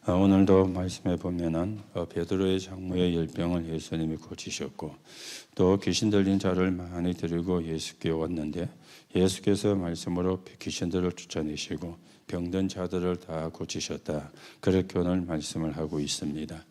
오늘도 말씀해 보면은 베드로의 장모의 열병을 예수님이 고치셨고 또 귀신 들린 자를 많이 데리고 예수께 왔는데 예수께서 말씀으로 귀신들을 쫓아내시고 병든 자들을 다 고치셨다. 그렇게 오늘 말씀을 하고 있습니다.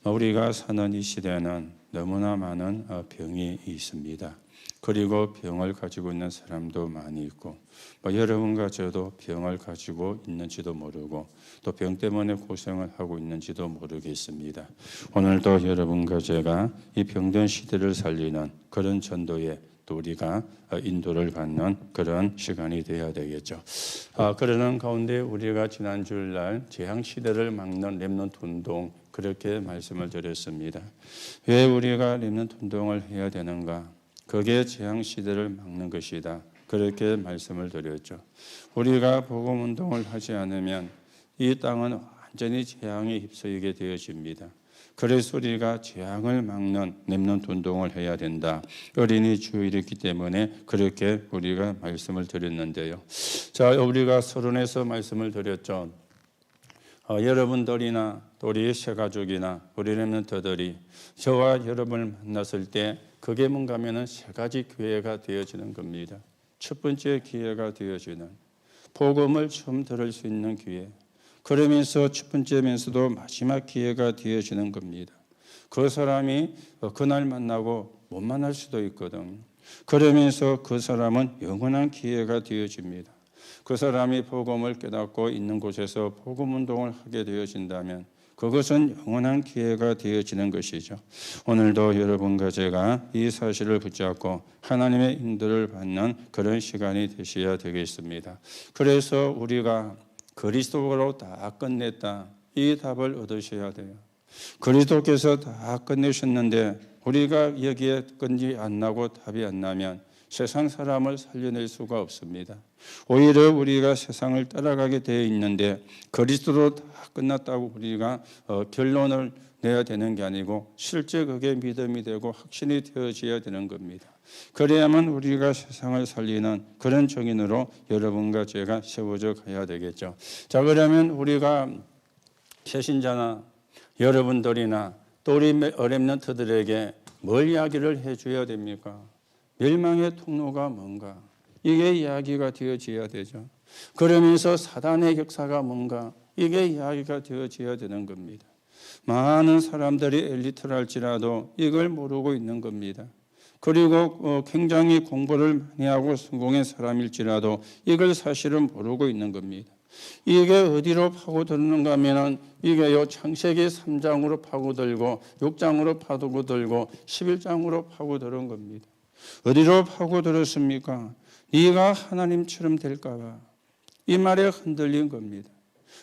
우리가 사는 이 시대는 너무나 많은 병이 있습니다. 그리고 병을 가지고 있는 사람도 많이 있고 여러분과 저도 병을 가지고 있는지도 모르고 또 병 때문에 고생을 하고 있는지도 모르겠습니다. 오늘도 여러분과 제가 이 병든 시대를 살리는 그런 전도에 또 우리가 인도를 받는 그런 시간이 되어야 되겠죠. 그러는 가운데 우리가 지난 주일날 재앙시대를 막는 렘넌트 운동 그렇게 말씀을 드렸습니다. 왜 우리가 렘넌트 운동을 해야 되는가? 그게 재앙시대를 막는 것이다. 그렇게 말씀을 드렸죠. 우리가 복음운동을 하지 않으면 이 땅은 완전히 재앙에 휩싸이게 되어집니다. 그래서 우리가 재앙을 막는 렘넌트 운동을 해야 된다. 어린이 주일이기 때문에 그렇게 우리가 말씀을 드렸는데요. 자, 우리가 서론에서 말씀을 드렸죠. 여러분들이나 또 우리 새가족이나 우리 렘넌트들이 저와 여러분을 만났을 때 그게 뭔가 하면은 세 가지 기회가 되어지는 겁니다. 첫 번째 기회가 되어지는 복음을 처음 들을 수 있는 기회. 그러면서 첫 번째면서도 마지막 기회가 되어지는 겁니다. 그 사람이 그날 만나고 못 만날 수도 있거든. 그러면서 그 사람은 영원한 기회가 되어집니다. 그 사람이 복음을 깨닫고 있는 곳에서 복음 운동을 하게 되어진다면 그것은 영원한 기회가 되어지는 것이죠. 오늘도 여러분과 제가 이 사실을 붙잡고 하나님의 인도를 받는 그런 시간이 되셔야 되겠습니다. 그래서 우리가 그리스도로 다 끝냈다. 이 답을 얻으셔야 돼요. 그리스도께서 다 끝내셨는데 우리가 여기에 끝이 안 나고 답이 안 나면 세상 사람을 살려낼 수가 없습니다. 오히려 우리가 세상을 따라가게 되어 있는데 그리스도로 다 끝났다고 우리가 결론을 내야 되는 게 아니고 실제 그게 믿음이 되고 확신이 되어져야 되는 겁니다. 그래야만 우리가 세상을 살리는 그런 정인으로 여러분과 제가 세워져 가야 되겠죠. 자, 그러면 우리가 새신자나 여러분들이나 또 우리 렘넌트들에게 뭘 이야기를 해줘야 됩니까? 멸망의 통로가 뭔가? 이게 이야기가 되어져야 되죠. 그러면서 사단의 역사가 뭔가? 이게 이야기가 되어져야 되는 겁니다. 많은 사람들이 엘리트랄지라도 이걸 모르고 있는 겁니다. 그리고 굉장히 공부를 많이 하고 성공한 사람일지라도 이걸 사실은 모르고 있는 겁니다. 이게 어디로 파고드는가 하면은 이게 창세기 3장으로 파고들고 6장으로 파고들고 11장으로 파고드는 겁니다. 어디로 파고들었습니까? 네가 하나님처럼 될까 봐. 이 말에 흔들린 겁니다.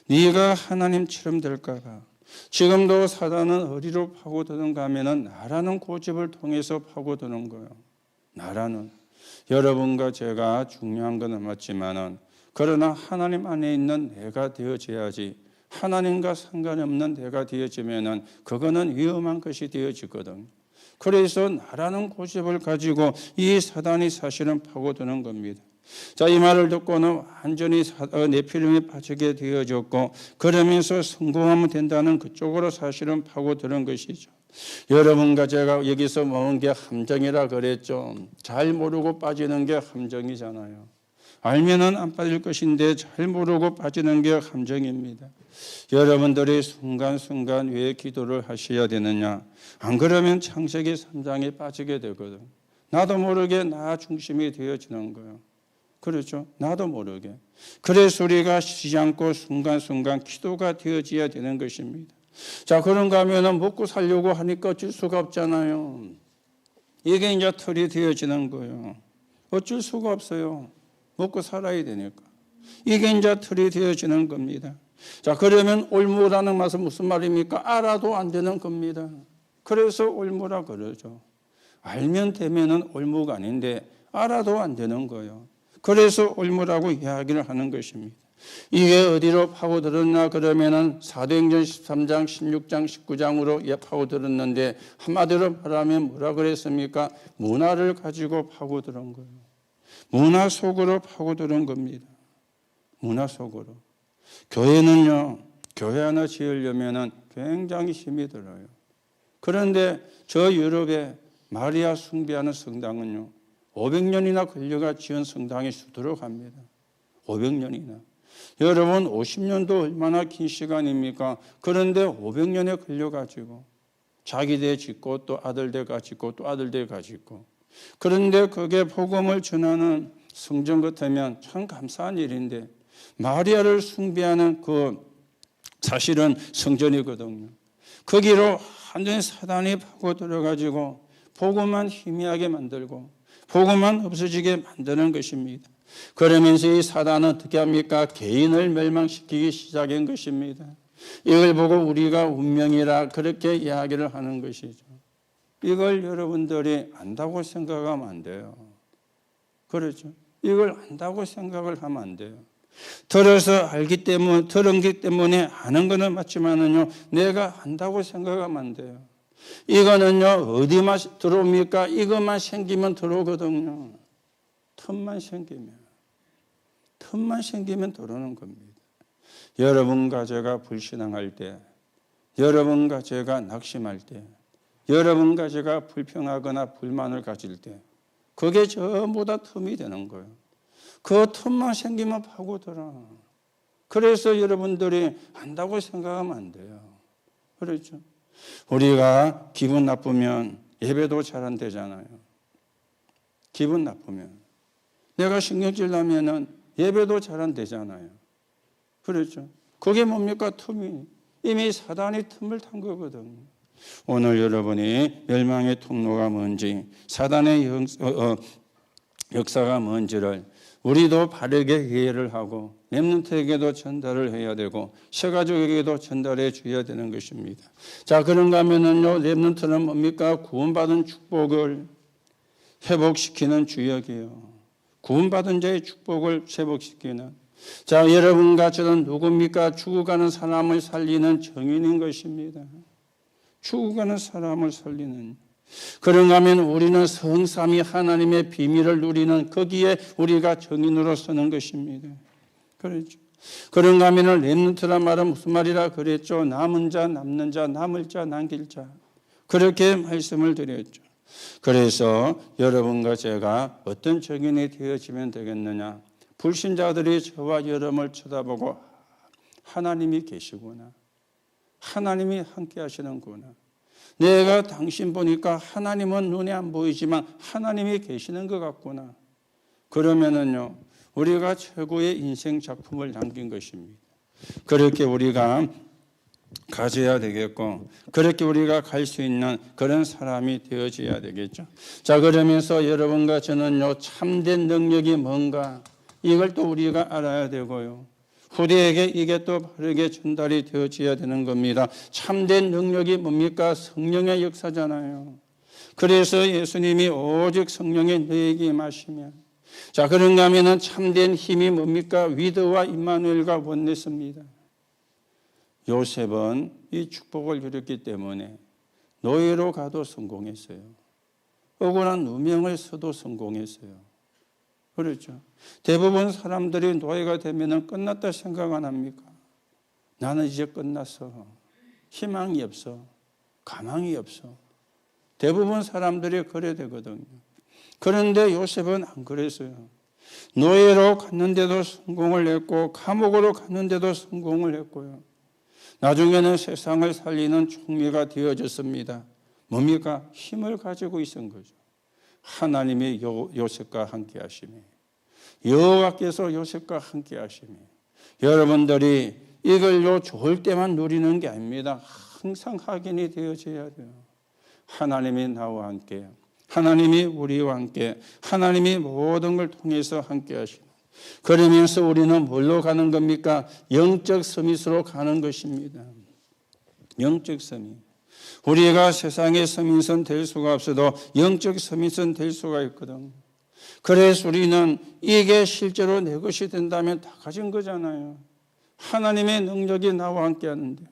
네가 하나님처럼 될까 봐. 지금도 사단은 어디로 파고드는가 하면은 나라는 고집을 통해서 파고드는 거예요. 나라는. 여러분과 제가 중요한 건 맞지만은 그러나 하나님 안에 있는 내가 되어져야지. 하나님과 상관이 없는 내가 되어지면은 그거는 위험한 것이 되어지거든. 그래서 나라는 고집을 가지고 이 사단이 사실은 파고드는 겁니다. 자, 이 말을 듣고는 완전히 네피림에 빠지게 되어졌고 그러면서 성공하면 된다는 그쪽으로 사실은 파고드는 것이죠. 여러분과 제가 여기서 모은 게 함정이라 그랬죠. 잘 모르고 빠지는 게 함정이잖아요. 알면은 안 빠질 것인데 잘 모르고 빠지는 게 함정입니다. 여러분들이 순간순간 왜 기도를 하셔야 되느냐? 안 그러면 창세기 3장에 빠지게 되거든. 나도 모르게 나 중심이 되어지는 거예요. 그렇죠? 나도 모르게. 그래서 우리가 쉬지 않고 순간순간 기도가 되어져야 되는 것입니다. 자, 그런가 하면 먹고 살려고 하니까 어쩔 수가 없잖아요. 이게 이제 틀이 되어지는 거예요. 어쩔 수가 없어요. 먹고 살아야 되니까. 이게 이제 틀이 되어지는 겁니다. 자, 그러면 올무라는 말은 무슨 말입니까? 알아도 안 되는 겁니다. 그래서 올무라 그러죠. 알면 되면은 올무가 아닌데 알아도 안 되는 거예요. 그래서 올무라고 이야기를 하는 것입니다. 이게 어디로 파고들었나 그러면은 사도행전 13장, 16장, 19장으로 파고들었는데 한마디로 말하면 뭐라 그랬습니까? 문화를 가지고 파고들은 거예요. 문화 속으로 파고드는 겁니다. 문화 속으로. 교회는요, 교회 하나 지으려면 굉장히 힘이 들어요. 그런데 저 유럽에 마리아 숭배하는 성당은요, 500년이나 걸려가 지은 성당이 수두룩합니다. 500년이나. 여러분 50년도 얼마나 긴 시간입니까? 그런데 500년에 걸려가지고 자기 대 짓고 또 아들 대가 짓고 또 아들 대가 짓고, 그런데 그게 복음을 전하는 성전 같으면 참 감사한 일인데, 마리아를 숭배하는 그 사실은 성전이거든요. 거기로 완전히 사단이 파고 들어가지고 복음만 희미하게 만들고 복음만 없어지게 만드는 것입니다. 그러면서 이 사단은 어떻게 합니까? 개인을 멸망시키기 시작한 것입니다. 이걸 보고 우리가 운명이라 그렇게 이야기를 하는 것이죠. 이걸 여러분들이 안다고 생각하면 안 돼요. 그렇죠? 이걸 안다고 생각을 하면 안 돼요. 들어서 알기 때문에, 들은 기 때문에 아는 거는 맞지만은요, 내가 안다고 생각하면 안 돼요. 이거는요, 어디만 들어옵니까? 이것만 생기면 들어오거든요. 틈만 생기면 들어오는 겁니다. 여러분과 제가 불신앙할 때, 여러분과 제가 낙심할 때, 여러분과 제가 불평하거나 불만을 가질 때, 그게 전부 다 틈이 되는 거예요. 그 틈만 생기면 파고들어. 그래서 여러분들이 안다고 생각하면 안 돼요. 그렇죠? 우리가 기분 나쁘면 예배도 잘 안 되잖아요. 기분 나쁘면. 내가 신경질 나면은 예배도 잘 안 되잖아요. 그렇죠? 그게 뭡니까? 틈이. 이미 사단이 틈을 탄 거거든요. 오늘 여러분이 멸망의 통로가 뭔지, 사단의 역사가 뭔지를 우리도 바르게 이해를 하고 렘넌트에게도 전달을 해야 되고 새가족에게도 전달해 줘야 되는 것입니다. 자, 그런가 하면은요, 렘넌트는 뭡니까? 구원받은 축복을 회복시키는 주역이에요. 구원받은 자의 축복을 회복시키는. 자, 여러분과 저는 누굽니까? 죽어가는 사람을 살리는 정인인 것입니다. 죽어가는 사람을 살리는. 그런가 하면 우리는 성삼위 하나님의 비밀을 누리는, 거기에 우리가 정인으로 서는 것입니다. 그렇죠. 그런가 하면 렘넌트란 말은 무슨 말이라 그랬죠? 남은 자, 남는 자, 남을 자, 남길 자. 그렇게 말씀을 드렸죠. 그래서 여러분과 제가 어떤 정인이 되어지면 되겠느냐? 불신자들이 저와 여러분을 쳐다보고 하나님이 계시구나. 하나님이 함께 하시는구나. 내가 당신 보니까 하나님은 눈에 안 보이지만 하나님이 계시는 것 같구나. 그러면은요, 우리가 최고의 인생 작품을 남긴 것입니다. 그렇게 우리가 가져야 되겠고, 그렇게 우리가 갈 수 있는 그런 사람이 되어져야 되겠죠. 자, 그러면서 여러분과 저는요, 참된 능력이 뭔가, 이걸 또 우리가 알아야 되고요. 후대에게 이게 또 바르게 전달이 되어져야 되는 겁니다. 참된 능력이 뭡니까? 성령의 역사잖아요. 그래서 예수님이 오직 성령의 너에게 임하시면, 자, 그런가 하면은 참된 힘이 뭡니까? 위드와 임마누엘과 원내스입니다. 요셉은 이 축복을 누렸기 때문에 노예로 가도 성공했어요. 억울한 누명을 써도 성공했어요. 그렇죠. 대부분 사람들이 노예가 되면 끝났다 생각 안 합니까? 나는 이제 끝났어. 희망이 없어. 가망이 없어. 대부분 사람들이 그래 되거든요. 그런데 요셉은 안 그랬어요. 노예로 갔는데도 성공을 했고, 감옥으로 갔는데도 성공을 했고요. 나중에는 세상을 살리는 총리가 되어졌습니다. 뭡니까? 힘을 가지고 있은 거죠. 하나님이 요셉과 함께 하심이, 여호와께서 요셉과 함께 하심이. 여러분들이 이걸요 좋을 때만 누리는 게 아닙니다. 항상 확인이 되어져야 돼요. 하나님이 나와 함께, 하나님이 우리와 함께, 하나님이 모든 걸 통해서 함께 하시는. 그러면서 우리는 뭘로 가는 겁니까? 영적 서밋으로 가는 것입니다. 영적 서밋. 우리가 세상의 서밋은 될 수가 없어도 영적 서밋은 될 수가 있거든. 그래서 우리는 이게 실제로 내 것이 된다면 다 가진 거잖아요. 하나님의 능력이 나와 함께 하는데,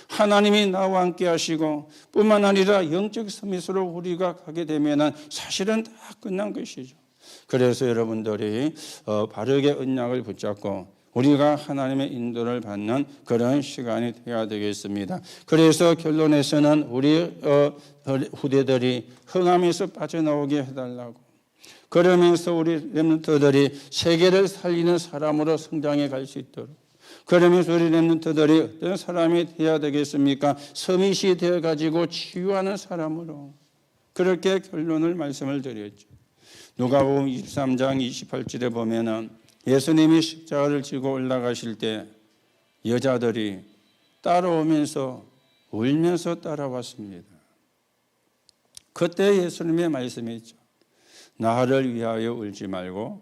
하나님이 나와 함께 하시고 뿐만 아니라 영적 서밋으로 우리가 가게 되면 사실은 다 끝난 것이죠. 그래서 여러분들이 바르게 언약을 붙잡고 우리가 하나님의 인도를 받는 그런 시간이 되어야 되겠습니다. 그래서 결론에서는 우리 후대들이 흥함에서 빠져나오게 해달라고, 그러면서 우리 렘넌트들이 세계를 살리는 사람으로 성장해 갈 수 있도록, 그러면서 우리 렘넌트들이 어떤 사람이 되어야 되겠습니까? 서밋이 되어가지고 치유하는 사람으로, 그렇게 결론을 말씀을 드렸죠. 누가복음 23장 28절에 보면은 예수님이 십자가를 지고 올라가실 때 여자들이 따라오면서 울면서 따라왔습니다. 그때 예수님의 말씀이 있죠. 나를 위하여 울지 말고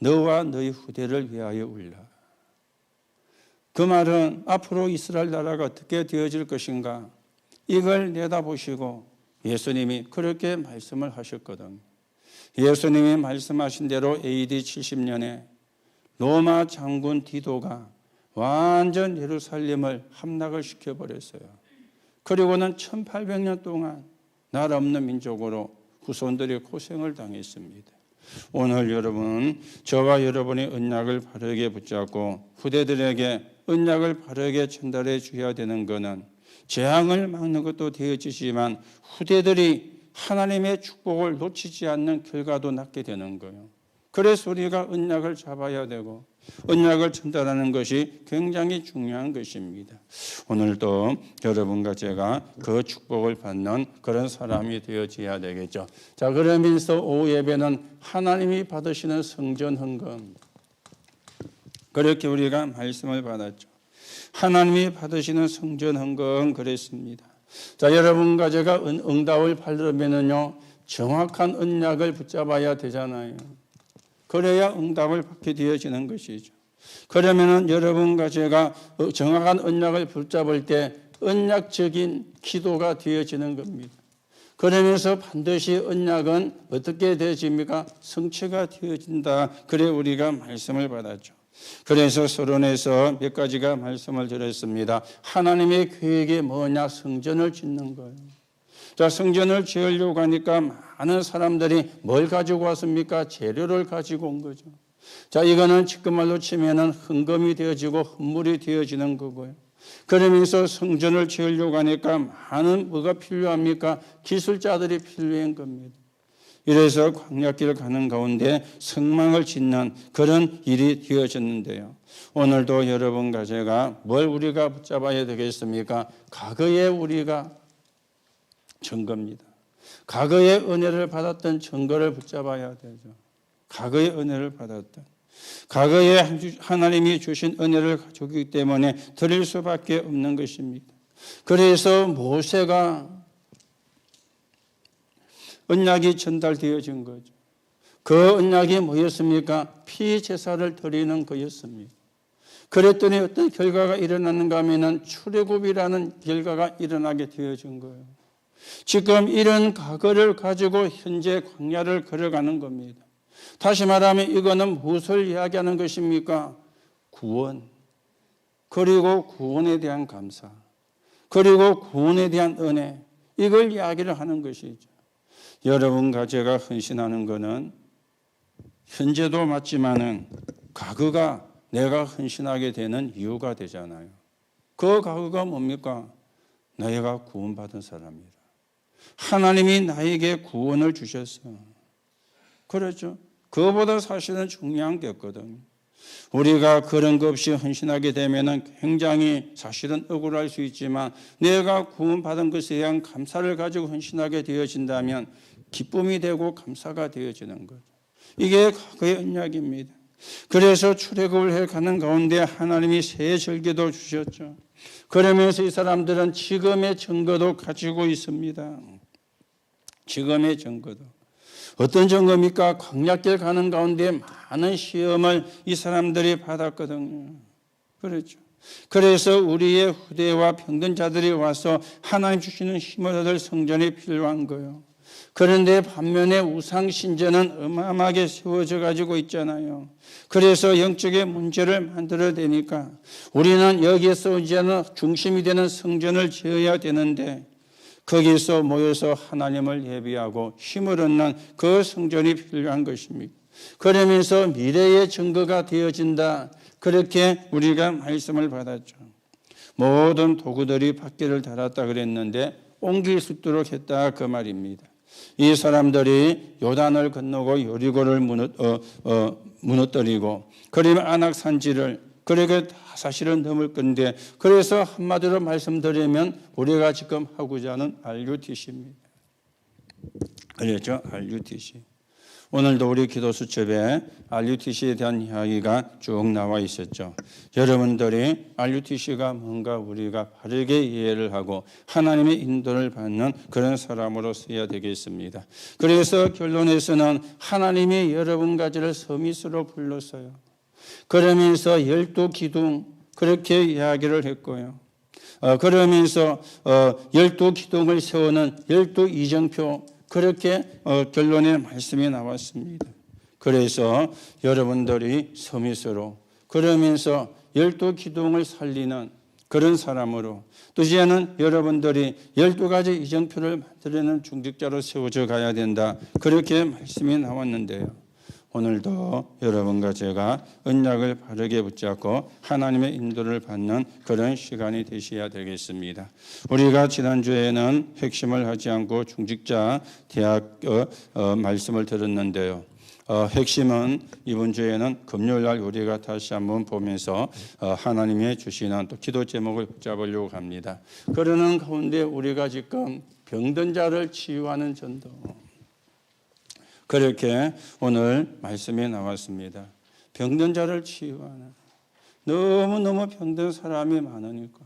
너와 너희 후대를 위하여 울라. 그 말은 앞으로 이스라엘 나라가 어떻게 되어질 것인가, 이걸 내다보시고 예수님이 그렇게 말씀을 하셨거든요. 예수님이 말씀하신 대로 AD 70년에 로마 장군 디도가 완전 예루살렘을 함락을 시켜버렸어요. 그리고는 1800년 동안 나라 없는 민족으로 후손들이 고생을 당했습니다. 오늘 여러분, 저와 여러분이 언약을 바르게 붙잡고 후대들에게 언약을 바르게 전달해 주어야 되는 것은 재앙을 막는 것도 되어지지만 후대들이 하나님의 축복을 놓치지 않는 결과도 낳게 되는 거예요. 그래서 우리가 언약을 잡아야 되고 언약을 전달하는 것이 굉장히 중요한 것입니다. 오늘도 여러분과 제가 그 축복을 받는 그런 사람이 되어져야 되겠죠. 자, 그러면서 오후 예배는 하나님이 받으시는 성전 헌금, 그렇게 우리가 말씀을 받았죠. 하나님이 받으시는 성전 헌금 그랬습니다. 자, 여러분과 제가 응답을 받으려면요 정확한 언약을 붙잡아야 되잖아요. 그래야 응답을 받게 되어지는 것이죠. 그러면은 여러분과 제가 정확한 언약을 붙잡을 때 언약적인 기도가 되어지는 겁니다. 그러면서 반드시 언약은 어떻게 되어집니까? 성취가 되어진다. 그래 우리가 말씀을 받았죠. 그래서 서론에서 몇 가지가 말씀을 드렸습니다. 하나님의 계획이 뭐냐? 성전을 짓는 거예요. 자, 성전을 지으려고 하니까 많은 사람들이 뭘 가지고 왔습니까? 재료를 가지고 온 거죠. 자, 이거는 지금 말로 치면은 헌금이 되어지고 헌물이 되어지는 거고요. 그러면서 성전을 지으려고 하니까 많은 뭐가 필요합니까? 기술자들이 필요한 겁니다. 이래서 광야길을 가는 가운데 성막을 짓는 그런 일이 되어졌는데요. 오늘도 여러분과 제가 뭘 우리가 붙잡아야 되겠습니까? 과거에 우리가 증거입니다. 과거의 은혜를 받았던 증거를 붙잡아야 되죠. 과거의 은혜를 받았던, 과거에 하나님이 주신 은혜를 가지고 있기 때문에 드릴 수밖에 없는 것입니다. 그래서 모세가 언약이 전달되어진 거죠. 그 언약이 뭐였습니까? 피제사를 드리는 거였습니다. 그랬더니 어떤 결과가 일어났는가 하면 출애굽이라는 결과가 일어나게 되어진 거예요. 지금 이런 과거를 가지고 현재 광야를 걸어가는 겁니다. 다시 말하면 이거는 무엇을 이야기하는 것입니까? 구원, 그리고 구원에 대한 감사, 그리고 구원에 대한 은혜, 이걸 이야기를 하는 것이죠. 여러분과 제가 헌신하는 것은 현재도 맞지만은 과거가 내가 헌신하게 되는 이유가 되잖아요. 그 과거가 뭡니까? 내가 구원받은 사람이라. 하나님이 나에게 구원을 주셨어. 그렇죠? 그거보다 사실은 중요한 게 없거든요. 우리가 그런 것 없이 헌신하게 되면 굉장히 사실은 억울할 수 있지만 내가 구원받은 것에 대한 감사를 가지고 헌신하게 되어진다면 기쁨이 되고 감사가 되어지는 거죠. 이게 과거의 언약입니다. 그래서 출애굽을 해 가는 가운데 하나님이 새 절기도 주셨죠. 그러면서 이 사람들은 지금의 증거도 가지고 있습니다. 지금의 증거도. 어떤 증거입니까? 광야길 가는 가운데 많은 시험을 이 사람들이 받았거든요. 그렇죠. 그래서 우리의 후대와 병든 자들이 와서 하나님 주시는 힘을 얻을 성전이 필요한 거예요. 그런데 반면에 우상신전은 어마어마하게 세워져 가지고 있잖아요. 그래서 영적인 문제를 만들어내니까 우리는 여기에서 이제는 중심이 되는 성전을 지어야 되는데 거기서 모여서 하나님을 예비하고 힘을 얻는 그 성전이 필요한 것입니다. 그러면서 미래의 증거가 되어진다. 그렇게 우리가 말씀을 받았죠. 모든 도구들이 바퀴를 달았다 그랬는데 옮길 수 있도록 했다 그 말입니다. 이 사람들이 요단을 건너고 여리고를 무너뜨리고 그러면 안악산지를 그렇게 사실은 넘을 건데, 그래서 한마디로 말씀드리면 우리가 지금 하고자 하는 RUTC입니다. 알겠죠? RUTC. 오늘도 우리 기도 수첩에 RUTC에 대한 이야기가 쭉 나와 있었죠. 여러분들이 RUTC가 뭔가 우리가 바르게 이해를 하고 하나님의 인도를 받는 그런 사람으로 써야 되겠습니다. 그래서 결론에서는 하나님이 여러분 가지를 서밋으로 불렀어요. 그러면서 12기둥 그렇게 이야기를 했고요. 그러면서 12기둥을 세우는 12이정표 그렇게 결론의 말씀이 나왔습니다. 그래서 여러분들이 서밋으로 그러면서 12기둥을 살리는 그런 사람으로, 또 이제는 여러분들이 12가지 이정표를 만들어내는 중직자로 세워져 가야 된다. 그렇게 말씀이 나왔는데요. 오늘도 여러분과 제가 언약을 바르게 붙잡고 하나님의 인도를 받는 그런 시간이 되셔야 되겠습니다. 우리가 지난주에는 핵심을 하지 않고 중직자 대학 말씀을 들었는데요. 핵심은 이번 주에는 금요일 날 우리가 다시 한번 보면서 하나님의 주시는 또 기도 제목을 붙잡으려고 합니다. 그러는 가운데 우리가 지금 병든 자를 치유하는 전도, 그렇게 오늘 말씀이 나왔습니다. 병든 자를 치유하는, 너무너무 병든 사람이 많으니까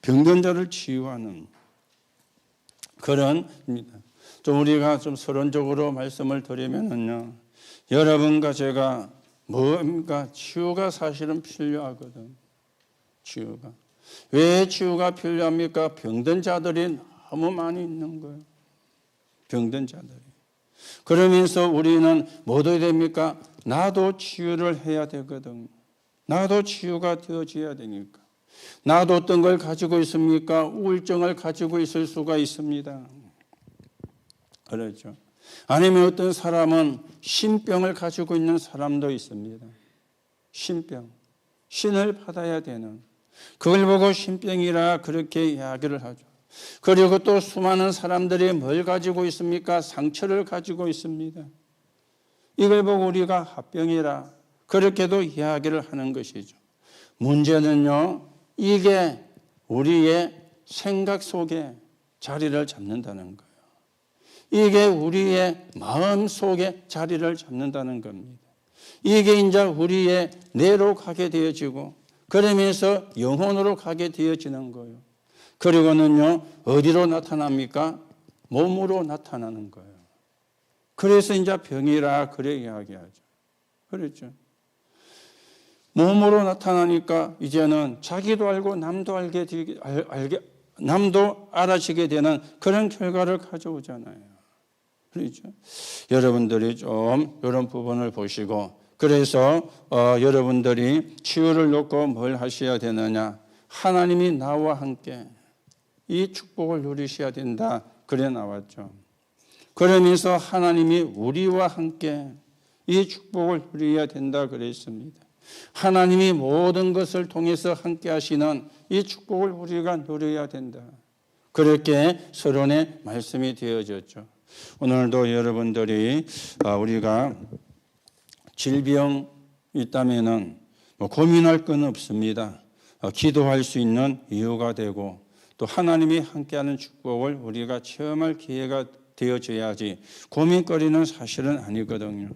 병든 자를 치유하는 그런 입니다. 좀 우리가 좀 서론적으로 말씀을 드리면은요, 여러분과 제가 뭡니까? 치유가 사실은 필요하거든. 치유가. 왜 치유가 필요합니까? 병든 자들이 너무 많이 있는 거예요. 병든 자들이. 그러면서 우리는 뭐 어떻게 됩니까? 나도 치유를 해야 되거든. 나도 치유가 되어져야 되니까. 나도 어떤 걸 가지고 있습니까? 우울증을 가지고 있을 수가 있습니다. 그렇죠. 아니면 어떤 사람은 신병을 가지고 있는 사람도 있습니다. 신병. 신을 받아야 되는. 그걸 보고 신병이라 그렇게 이야기를 하죠. 그리고 또 수많은 사람들이 뭘 가지고 있습니까? 상처를 가지고 있습니다. 이걸 보고 우리가 합병이라 그렇게도 이야기를 하는 것이죠. 문제는요, 이게 우리의 생각 속에 자리를 잡는다는 거예요. 이게 우리의 마음 속에 자리를 잡는다는 겁니다. 이게 이제 우리의 뇌로 가게 되어지고 그러면서 영혼으로 가게 되어지는 거예요. 그리고는요, 어디로 나타납니까? 몸으로 나타나는 거예요. 그래서 이제 병이라 그래 이야기하죠. 그렇죠. 몸으로 나타나니까 이제는 자기도 알고 남도 알아지게 되는 그런 결과를 가져오잖아요. 그렇죠. 여러분들이 좀 이런 부분을 보시고, 그래서 여러분들이 치유를 놓고 뭘 하셔야 되느냐? 하나님이 나와 함께 이 축복을 누리셔야 된다. 그래 나왔죠. 그러면서 하나님이 우리와 함께 이 축복을 누려야 된다 그랬습니다. 하나님이 모든 것을 통해서 함께 하시는 이 축복을 우리가 누려야 된다. 그렇게 서론의 말씀이 되어졌죠. 오늘도 여러분들이 우리가 질병이 있다면은 고민할 건 없습니다. 기도할 수 있는 이유가 되고 또 하나님이 함께하는 축복을 우리가 체험할 기회가 되어져야지 고민거리는 사실은 아니거든요.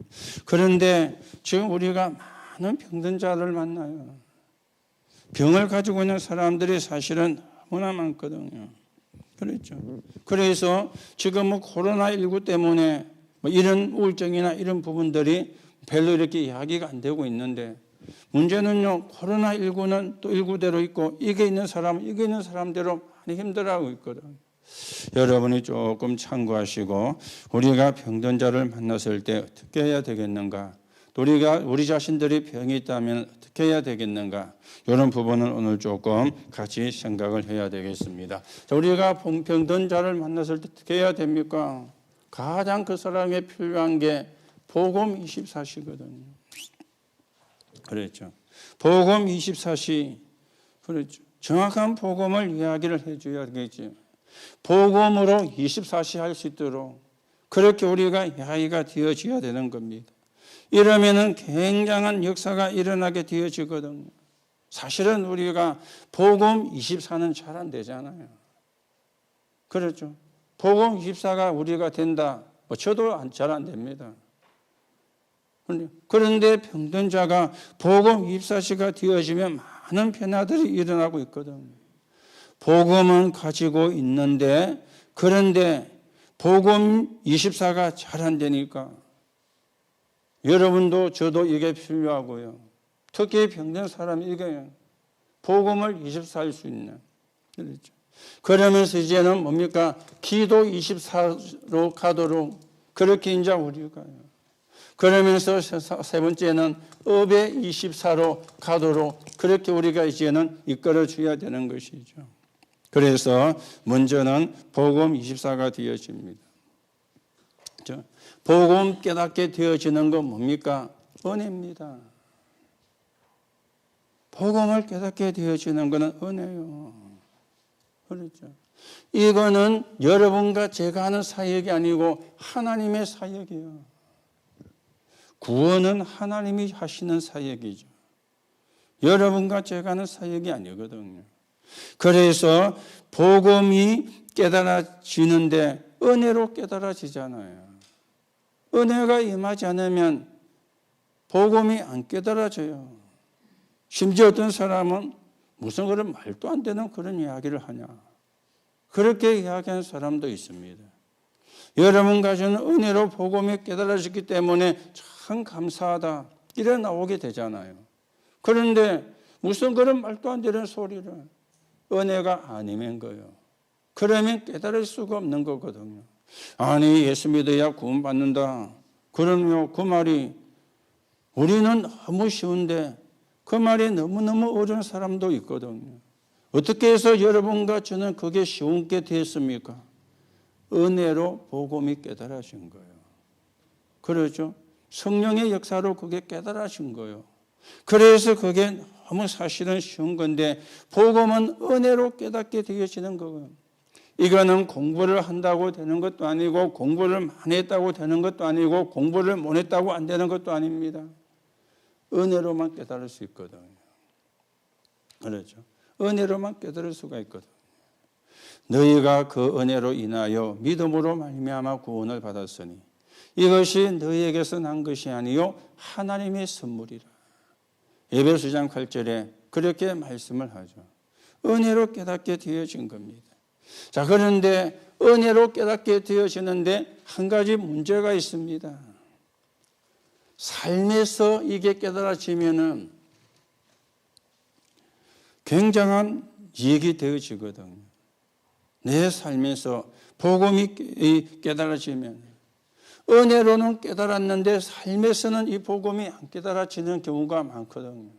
그런데 지금 우리가 많은 병든 자를 만나요. 병을 가지고 있는 사람들이 사실은 너무나 많거든요. 그렇죠. 그래서 지금 코로나19 때문에 이런 우울증이나 이런 부분들이 별로 이렇게 이야기가 안 되고 있는데, 문제는요, 코로나19는 또 19대로 있고 이게 있는 사람대로 많이 힘들어하고 있거든. 여러분이 조금 참고하시고 우리가 병든 자를 만났을 때 어떻게 해야 되겠는가, 또 우리 자신들이 병이 있다면 어떻게 해야 되겠는가, 이런 부분을 오늘 조금 같이 생각을 해야 되겠습니다. 자, 우리가 병든 자를 만났을 때 어떻게 해야 됩니까? 가장 그 사람에 필요한 게 복음 24시거든요. 그랬죠. 복음 24시. 그렇죠. 정확한 복음을 이야기를 해줘야겠죠. 복음으로 24시 할 수 있도록 그렇게 우리가 이야기가 되어져야 되는 겁니다. 이러면은 굉장한 역사가 일어나게 되어지거든요. 사실은 우리가 복음 24는 잘 안 되잖아요. 그렇죠. 복음 24가 우리가 된다. 저도 잘 안 됩니다. 그런데 병든 자가 복음 24시가 되어지면 많은 변화들이 일어나고 있거든요. 복음은 가지고 있는데 그런데 복음 24가 잘 안 되니까 여러분도 저도 이게 필요하고요. 특히 병든 사람이 이게 복음을 24할 수 있는. 그렇죠. 그러면서 이제는 뭡니까? 기도 24로 가도록 그렇게 이제 우리가 그러면서 세 번째는 업의 24로 가도록 그렇게 우리가 이제는 이끌어 줘야 되는 것이죠. 그래서 먼저는 복음 24가 되어집니다. 복음 깨닫게 되어지는 건 뭡니까? 은혜입니다. 복음을 깨닫게 되어지는 것은 은혜요. 그렇죠. 이거는 여러분과 제가 하는 사역이 아니고 하나님의 사역이에요. 구원은 하나님이 하시는 사역이죠. 여러분과 제가 하는 사역이 아니거든요. 그래서 복음이 깨달아지는데 은혜로 깨달아지잖아요. 은혜가 임하지 않으면 복음이 안 깨달아져요. 심지어 어떤 사람은 무슨 그런 말도 안 되는 그런 이야기를 하냐. 그렇게 이야기하는 사람도 있습니다. 여러분 가지는 은혜로 복음이 깨달아졌기 때문에 참 감사하다. 이래 나오게 되잖아요. 그런데 무슨 그런 말도 안 되는 소리를 은혜가 아니면 거예요. 그러면 깨달을 수가 없는 거거든요. 아니 예수 믿어야 구원받는다. 그러면 그 말이 우리는 너무 쉬운데 그 말이 너무너무 어려운 사람도 있거든요. 어떻게 해서 여러분과 저는 그게 쉬운게 됐습니까? 은혜로 복음이 깨달아진 거예요. 그렇죠? 성령의 역사로 그게 깨달아진 거예요. 그래서 그게 너무 사실은 쉬운 건데 복음은 은혜로 깨닫게 되어지는 거예요. 이거는 공부를 한다고 되는 것도 아니고 공부를 많이 했다고 되는 것도 아니고 공부를 못 했다고 안 되는 것도 아닙니다. 은혜로만 깨달을 수 있거든요. 그렇죠? 은혜로만 깨달을 수가 있거든요. 너희가 그 은혜로 인하여 믿음으로 말미암아 구원을 받았으니 이것이 너희에게서 난 것이 아니요 하나님의 선물이라. 에베소서 2장 8절에 그렇게 말씀을 하죠. 은혜로 깨닫게 되어진 겁니다. 자, 그런데 은혜로 깨닫게 되어지는데 한 가지 문제가 있습니다. 삶에서 이게 깨달아지면은 굉장한 이익이 되어지거든요. 내 삶에서 복음이 깨달아지면 은혜로는 깨달았는데 삶에서는 이 복음이 안 깨달아지는 경우가 많거든요.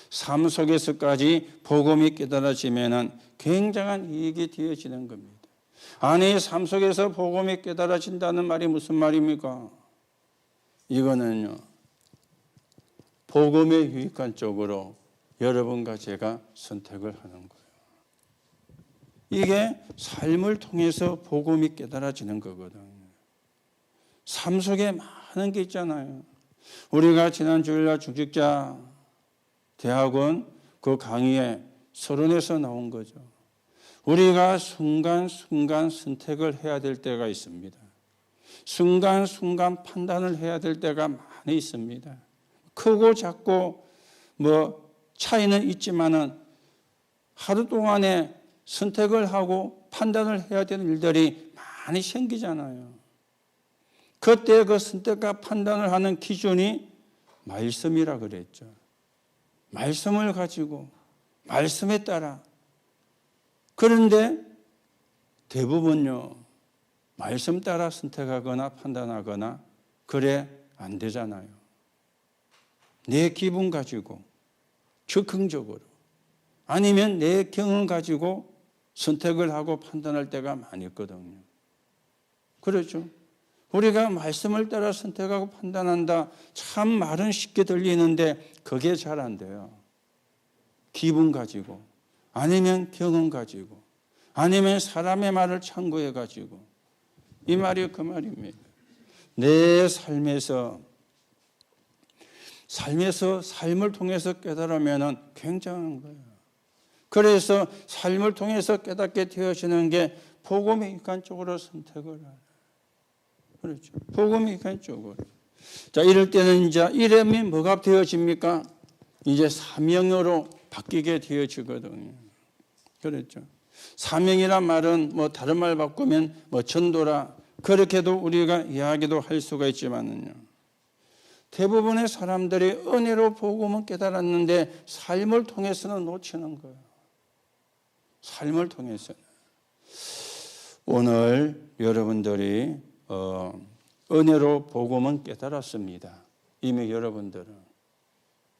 삶 속에서까지 복음이 깨달아지면 굉장한 이익이 되어지는 겁니다. 아니 삶 속에서 복음이 깨달아진다는 말이 무슨 말입니까? 이거는요. 복음에 유익한 쪽으로 여러분과 제가 선택을 하는 거예요. 이게 삶을 통해서 복음이 깨달아지는 거거든요. 삶 속에 많은 게 있잖아요. 우리가 지난 주일날 중직자 대학원 그 강의에 서론에서 나온 거죠. 우리가 순간순간 선택을 해야 될 때가 있습니다. 순간순간 판단을 해야 될 때가 많이 있습니다. 크고 작고 차이는 있지만은 하루 동안에 선택을 하고 판단을 해야 되는 일들이 많이 생기잖아요. 그때 그 선택과 판단을 하는 기준이 말씀이라 그랬죠. 말씀을 가지고 말씀에 따라. 그런데 대부분요. 말씀 따라 선택하거나 판단하거나 그래 안 되잖아요. 내 기분 가지고 즉흥적으로 아니면 내 경험 가지고 선택을 하고 판단할 때가 많이 있거든요. 그렇죠. 우리가 말씀을 따라 선택하고 판단한다. 참 말은 쉽게 들리는데 그게 잘 안 돼요. 기분 가지고, 아니면 경험 가지고, 아니면 사람의 말을 참고해 가지고. 이 말이 그 말입니다. 내 삶을 통해서 깨달으면 굉장한 거예요. 그래서 삶을 통해서 깨닫게 되어지는 게 복음의 인간적으로 선택을 해요. 그렇죠. 복음의 인간적으로. 자, 이럴 때는 이제 이름이 뭐가 되어집니까? 이제 사명으로 바뀌게 되어지거든요. 그렇죠. 사명이란 말은 뭐 다른 말 바꾸면 뭐 전도라 그렇게도 우리가 이야기도 할 수가 있지만은요. 대부분의 사람들이 은혜로 복음은 깨달았는데 삶을 통해서는 놓치는 거예요. 삶을 통해서는. 오늘 여러분들이 은혜로 복음은 깨달았습니다. 이미 여러분들은.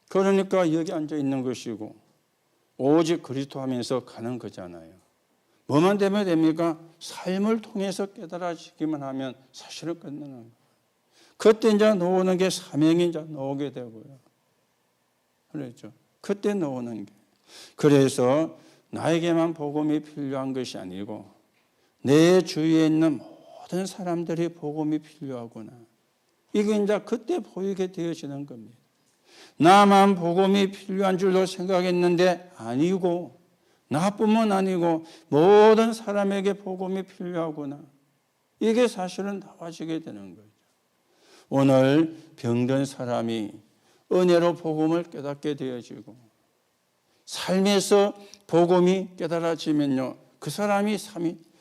그러니까 여기 앉아 있는 것이고 오직 그리스도 하면서 가는 거잖아요. 뭐만 되면 됩니까? 삶을 통해서 깨달아지기만 하면 사실은 끝나는 거예요. 그때 이제 나오는 게 사명이 이제 나오게 되고요. 그렇죠. 그때 나오는 게. 그래서 나에게만 복음이 필요한 것이 아니고 내 주위에 있는 모든 사람들이 복음이 필요하구나. 이게 이제 그때 보이게 되어지는 겁니다. 나만 복음이 필요한 줄로 생각했는데 아니고 나뿐만 아니고 모든 사람에게 복음이 필요하구나. 이게 사실은 나와지게 되는 거죠. 오늘 병든 사람이 은혜로 복음을 깨닫게 되어지고 삶에서 복음이 깨달아지면요. 그 사람이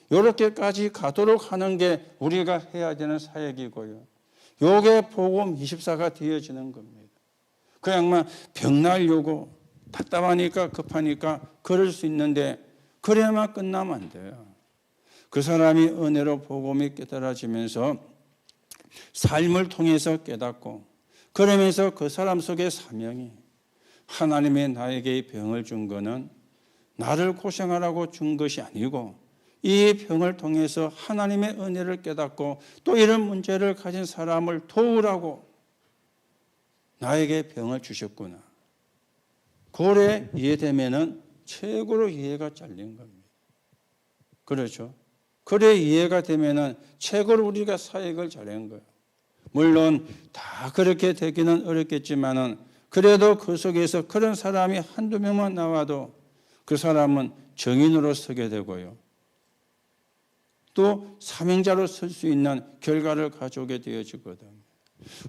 이렇게까지 가도록 하는 게 우리가 해야 되는 사역이고요. 요게 복음 24가 되어지는 겁니다. 그 양반 병나려고 답답하니까 급하니까 그럴 수 있는데 그래야만 끝나면 안 돼요. 그 사람이 은혜로 복음이 깨달아지면서 삶을 통해서 깨닫고 그러면서 그 사람 속의 사명이 하나님의 나에게 병을 준 거는 나를 고생하라고 준 것이 아니고 이 병을 통해서 하나님의 은혜를 깨닫고 또 이런 문제를 가진 사람을 도우라고 나에게 병을 주셨구나. 그래 이해되면은 최고로 이해가 잘린 겁니다. 그렇죠? 그래 이해가 되면은 최고로 우리가 사역을 잘한 거예요. 물론 다 그렇게 되기는 어렵겠지만은 그래도 그 속에서 그런 사람이 한두 명만 나와도 그 사람은 정인으로 서게 되고요. 또 사명자로 설 수 있는 결과를 가져오게 되어지거든요.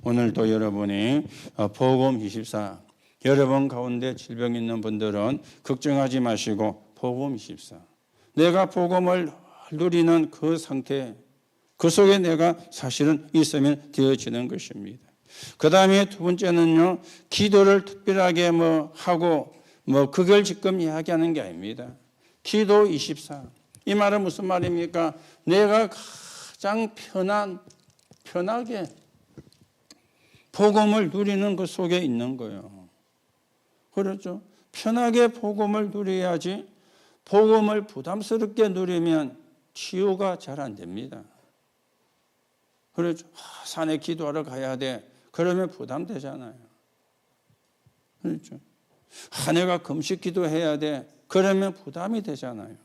오늘도 여러분이 복음 24 여러분 가운데 질병 있는 분들은 걱정하지 마시고 복음 24 내가 복음을 누리는 그 상태 그 속에 내가 사실은 있으면 되어지는 것입니다. 그 다음에 두 번째는요. 기도를 특별하게 하고 그걸 지금 이야기하는 게 아닙니다. 기도 24 이 말은 무슨 말입니까? 내가 가장 편하게 복음을 누리는 그 속에 있는 거예요. 그렇죠? 편하게 복음을 누려야지 복음을 부담스럽게 누리면 치유가 잘 안 됩니다. 그렇죠? 산에 기도하러 가야 돼. 그러면 부담되잖아요. 그렇죠? 한 해가 금식 기도해야 돼. 그러면 부담이 되잖아요.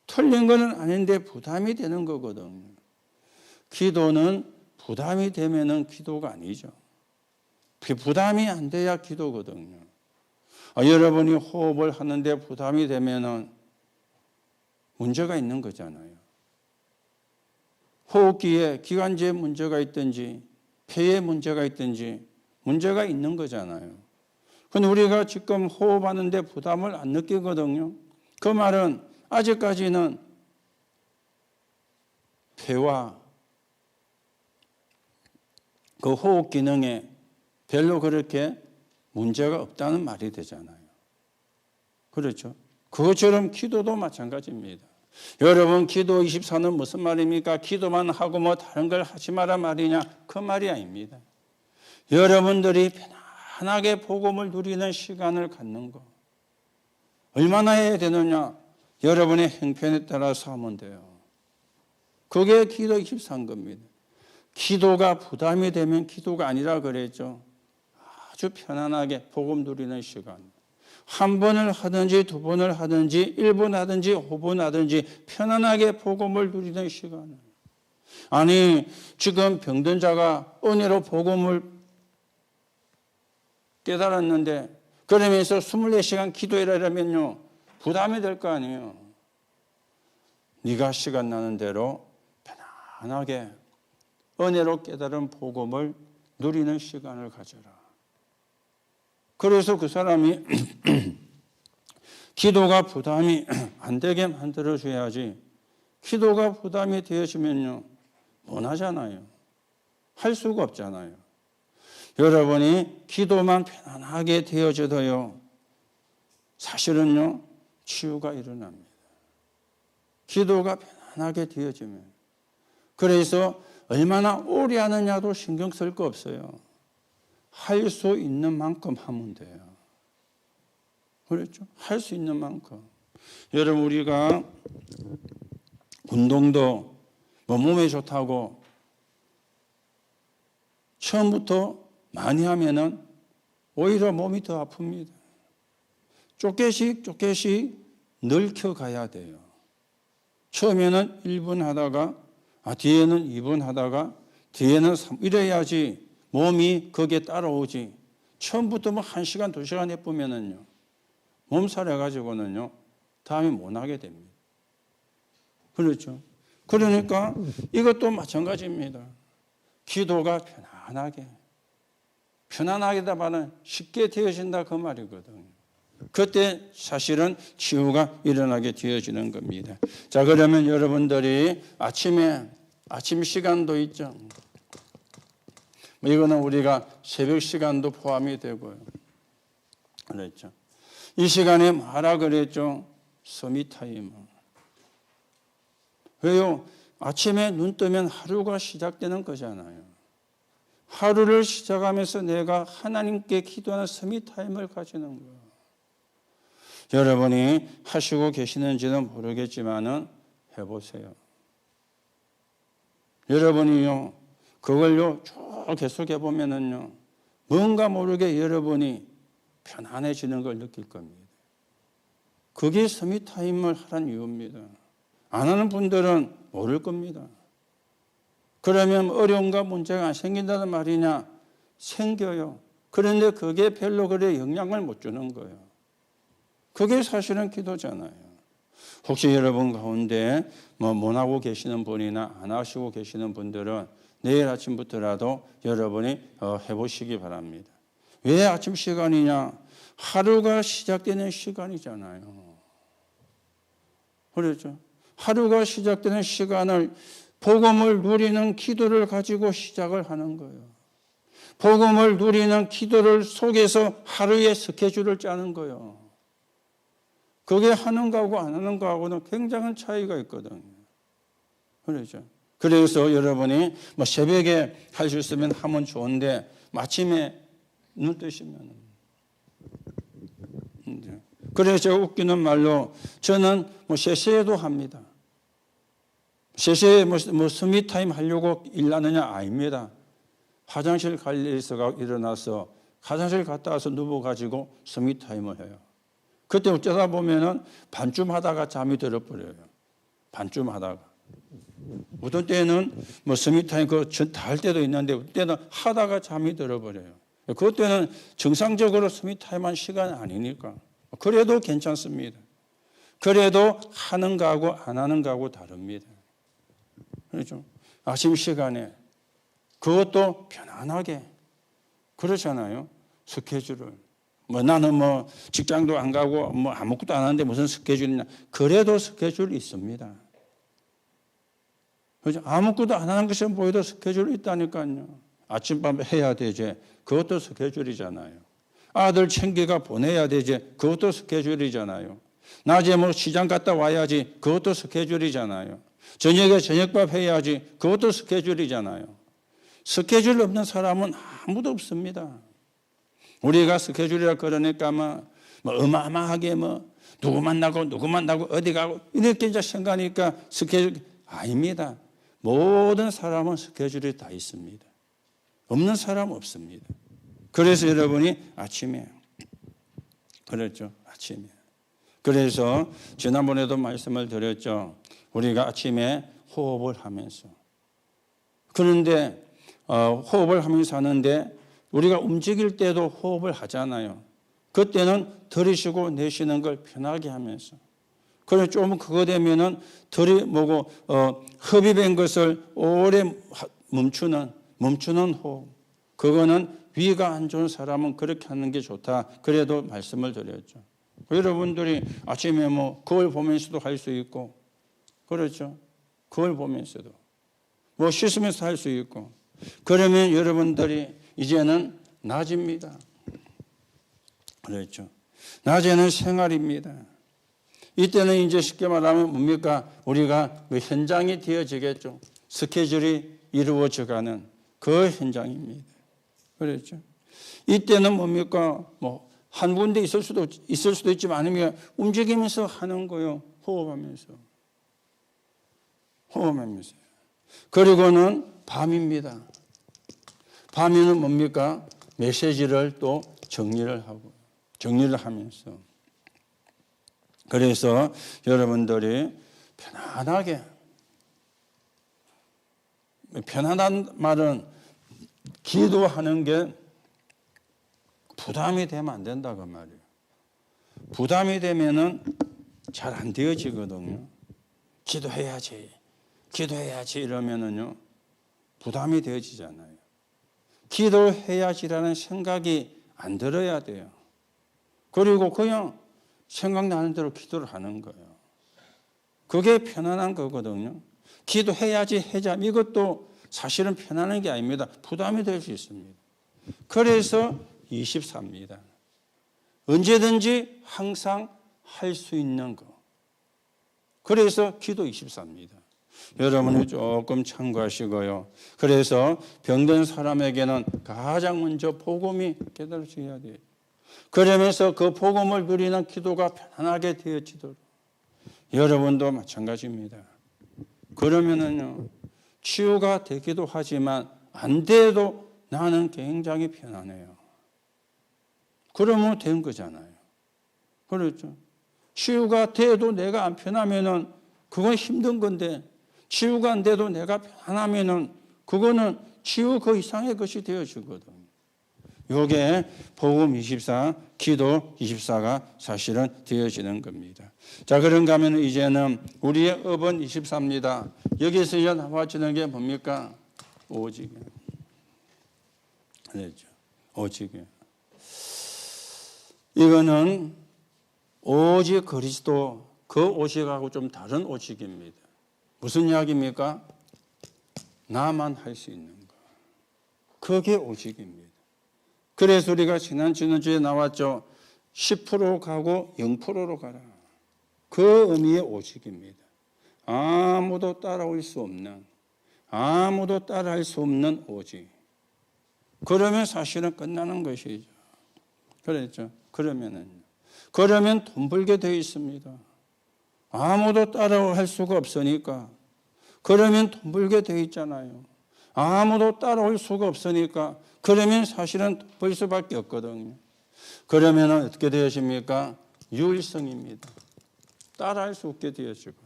틀린 거는 아닌데 부담이 되는 거거든요. 기도는 부담이 되면은 기도가 아니죠. 부담이 안 돼야 기도거든요. 여러분이 호흡을 하는데 부담이 되면은 문제가 있는 거잖아요. 호흡기에 기관지에 문제가 있든지 폐에 문제가 있든지 문제가 있는 거잖아요. 근데 우리가 지금 호흡하는데 부담을 안 느끼거든요. 그 말은 아직까지는 폐와 그 호흡 기능에 별로 그렇게 문제가 없다는 말이 되잖아요. 그렇죠? 그것처럼 기도도 마찬가지입니다. 여러분 기도 24는 무슨 말입니까? 기도만 하고 다른 걸 하지 마라 말이냐? 그 말이 아닙니다. 여러분들이 편안하게 복음을 누리는 시간을 갖는 거. 얼마나 해야 되느냐? 여러분의 형편에 따라서 하면 돼요. 그게 기도 24인 겁니다. 기도가 부담이 되면 기도가 아니라 그랬죠. 아주 편안하게 복음 누리는 시간. 한 번을 하든지 두 번을 하든지 1분 하든지 5분 하든지 편안하게 복음을 누리는 시간. 아니 지금 병든 자가 은혜로 복음을 깨달았는데 그러면서 24시간 기도해라면요 부담이 될 거 아니에요. 네가 시간 나는 대로 편안하게 은혜로 깨달은 복음을 누리는 시간을 가져라. 그래서 그 사람이 기도가 부담이 안 되게 만들어줘야지. 기도가 부담이 되어지면요 못 하잖아요. 할 수가 없잖아요. 여러분이 기도만 편안하게 되어져도요 사실은요 치유가 일어납니다. 기도가 편안하게 되어지면. 그래서 얼마나 오래 하느냐도 신경 쓸 거 없어요. 할 수 있는 만큼 하면 돼요. 그렇죠? 할 수 있는 만큼. 여러분 우리가 운동도 몸에 좋다고 처음부터 많이 하면은 오히려 몸이 더 아픕니다. 조금씩 넓혀 가야 돼요. 처음에는 1분 하다가 뒤에는 2분 하다가 뒤에는 3분 이래야지 몸이 거기에 따라오지. 처음부터 1시간 2시간 해보면은요 몸살해 가지고는요 다음에 못 하게 됩니다. 그렇죠? 그러니까 이것도 마찬가지입니다. 기도가 편안하게다마는 쉽게 되어진다 그 말이거든요. 그때 사실은 치유가 일어나게 되어지는 겁니다. 자, 그러면 여러분들이 아침 시간도 있죠. 이거는 우리가 새벽 시간도 포함이 되고요. 그랬죠. 이 시간에 뭐라 그랬죠? 서밋타임. 왜요? 아침에 눈 뜨면 하루가 시작되는 거잖아요. 하루를 시작하면서 내가 하나님께 기도하는 서밋타임을 가지는 거예요. 여러분이 하시고 계시는지는 모르겠지만은 해보세요. 여러분이요, 그걸요, 쭉 계속 해보면은요, 뭔가 모르게 여러분이 편안해지는 걸 느낄 겁니다. 그게 서밋타임을 하라는 이유입니다. 안 하는 분들은 모를 겁니다. 그러면 어려움과 문제가 안 생긴다는 말이냐? 생겨요. 그런데 그게 별로 그래 영향을 못 주는 거예요. 그게 사실은 기도잖아요. 혹시 여러분 가운데 못 하고 계시는 분이나 안 하시고 계시는 분들은 내일 아침부터라도 여러분이 해보시기 바랍니다. 왜 아침 시간이냐? 하루가 시작되는 시간이잖아요. 그렇죠? 하루가 시작되는 시간을 복음을 누리는 기도를 가지고 시작을 하는 거예요. 복음을 누리는 기도를 속에서 하루의 스케줄을 짜는 거예요. 그게 하는 거하고 안 하는 거하고는 굉장한 차이가 있거든요. 그렇죠? 그래서 여러분이 새벽에 할 수 있으면 하면 좋은데 아침에 눈 뜨시면 그래서 제가 웃기는 말로 저는 3시에도 합니다. 3시에 스미타임 하려고 일하느냐? 아닙니다. 화장실 갈 일이 있어서 일어나서 화장실 갔다 와서 누워가지고 스미타임을 해요. 그때 어쩌다 보면은 반쯤 하다가 잠이 들어버려요. 반쯤 하다가. 어떤 때는 스미타임 다 할 때도 있는데 어떤 때는 하다가 잠이 들어버려요. 그때는 정상적으로 스미타임 한 시간 아니니까. 그래도 괜찮습니다. 그래도 하는 거하고 안 하는 거하고 다릅니다. 그렇죠? 아침 시간에 그것도 편안하게 그렇잖아요. 스케줄을. 나는 직장도 안 가고 아무것도 안 하는데 무슨 스케줄이냐. 그래도 스케줄이 있습니다. 그렇죠? 아무것도 안 하는 것처럼 보여도 스케줄이 있다니까요. 아침밤에 해야 되지. 그것도 스케줄이잖아요. 아들 챙겨가 보내야 되지. 그것도 스케줄이잖아요. 낮에 시장 갔다 와야지. 그것도 스케줄이잖아요. 저녁에 저녁밥 해야지. 그것도 스케줄이잖아요. 스케줄 없는 사람은 아무도 없습니다. 우리가 스케줄이라 그러니까 어마어마하게 누구 만나고 어디 가고 이렇게 이제 생각하니까 스케줄 아닙니다. 모든 사람은 스케줄이 다 있습니다. 없는 사람 없습니다. 그래서 여러분이 아침에 그랬죠. 아침에. 그래서 지난번에도 말씀을 드렸죠. 우리가 아침에 호흡을 하면서. 그런데 호흡을 하면서 하는데 우리가 움직일 때도 호흡을 하잖아요. 그때는 들이쉬고 내쉬는 걸 편하게 하면서. 그래 좀 그거 되면은 들이모고 흡입된 것을 오래 멈추는 호흡. 그거는 위가 안 좋은 사람은 그렇게 하는 게 좋다. 그래도 말씀을 드렸죠. 여러분들이 아침에 뭐 거울 보면서도 할 수 있고, 그렇죠? 거울 보면서도 뭐 씻으면서 할 수 있고. 그러면 여러분들이 이제는 낮입니다. 그렇죠? 낮에는 생활입니다. 이때는 이제 쉽게 말하면 뭡니까? 우리가 그 현장이 되어지겠죠. 스케줄이 이루어져가는 그 현장입니다. 그렇죠? 이때는 뭡니까? 뭐 한 군데 있을 수도 있지만 아니면 움직이면서 하는 거요. 호흡하면서. 그리고는 밤입니다. 밤에는 뭡니까? 메시지를 또 정리를 하면서. 그래서 여러분들이 편안한 말은 기도하는 게 부담이 되면 안 된다 그 말이에요. 부담이 되면은 잘 안 되어지거든요. 기도해야지 이러면은요 부담이 되어지잖아요. 기도해야지라는 생각이 안 들어야 돼요. 그리고 그냥 생각나는 대로 기도를 하는 거예요. 그게 편안한 거거든요. 기도해야지 해자 이것도 사실은 편안한 게 아닙니다. 부담이 될 수 있습니다. 그래서 24입니다. 언제든지 항상 할 수 있는 거. 그래서 기도 24입니다. 여러분이 조금 참고하시고요. 그래서 병든 사람에게는 가장 먼저 복음이 깨달아져야 돼요. 그러면서 그 복음을 누리는 기도가 편안하게 되어지도록. 여러분도 마찬가지입니다. 그러면은요, 치유가 되기도 하지만 안 돼도 나는 굉장히 편안해요. 그러면 된 거잖아요. 그렇죠? 치유가 돼도 내가 안 편하면은 그건 힘든 건데, 치유가 안 돼도 내가 편안하면은 그거는 치유 그 이상의 것이 되어지거든요. 요게 복음 24, 기도 24가 사실은 되어지는 겁니다. 자, 그런가 하면 이제는 우리의 업은 24입니다. 여기서 이제 나와지는 게 뭡니까? 오직이에요. 그렇죠. 오직이에요. 이거는 오직 그리스도 그 오직하고 좀 다른 오직입니다. 무슨 이야기입니까? 나만 할 수 있는 거. 그게 오직입니다. 그래서 우리가 지난주에 나왔죠. 10% 가고 0%로 가라. 그 의미의 오직입니다. 아무도 따라올 수 없는, 아무도 따라할 수 없는 오직. 그러면 사실은 끝나는 것이죠. 그랬죠. 그러면 돈 벌게 되어 있습니다. 아무도 따라할 수가 없으니까. 그러면 돈 벌게 되어 있잖아요. 아무도 따라올 수가 없으니까. 그러면 사실은 돈 벌 수밖에 없거든요. 그러면 어떻게 되어집니까? 유일성입니다. 따라할 수 없게 되어지고.